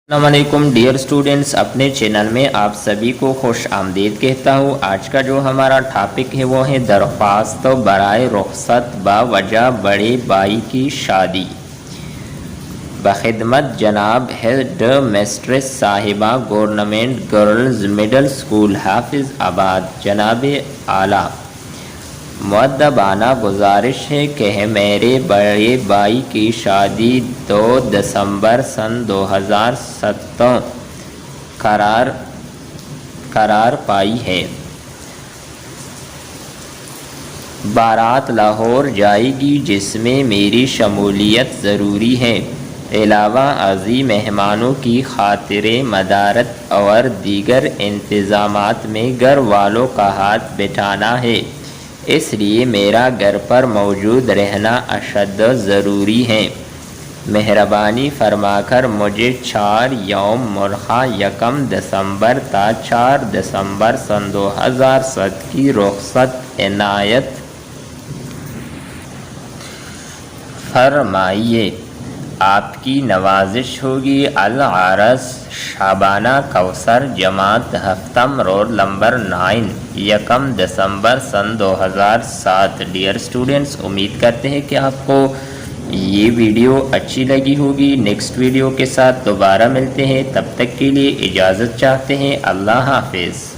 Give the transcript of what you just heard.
السلام علیکم dear students, اپنے چینل میں آپ سبھی کو خوش آمدید کہتا ہوں۔ آج کا جو ہمارا ٹاپک ہے وہ ہے درخواست برائے رخصت باوجہ بڑے بھائی کی شادی۔ بخدمت جناب ہیڈ مسٹریس صاحبہ گورنمنٹ گرلز مڈل اسکول حافظ آباد، جناب اعلیٰ، مؤدبانہ گزارش ہے کہ میرے بڑے بھائی کی شادی 2 دسمبر سن 2017 قرار پائی ہے۔ بارات لاہور جائے گی جس میں میری شمولیت ضروری ہے۔ علاوہ ازیں مہمانوں کی خاطر مدارت اور دیگر انتظامات میں گھر والوں کا ہاتھ بٹانا ہے، اس لیے میرا گھر پر موجود رہنا اشد ضروری ہے۔ مہربانی فرما کر مجھے 4 یوم مرخہ 1 دسمبر تا 4 دسمبر سن 2007 کی رخصت عنایت فرمائیے۔ آپ کی نوازش ہوگی۔ العرس شبانہ کوثر، جماعت ہفتم، رول نمبر 9، 1 دسمبر سن 2007۔ ڈیئر اسٹوڈنٹس، امید کرتے ہیں کہ آپ کو یہ ویڈیو اچھی لگی ہوگی۔ نیکسٹ ویڈیو کے ساتھ دوبارہ ملتے ہیں، تب تک کے لیے اجازت چاہتے ہیں۔ اللہ حافظ۔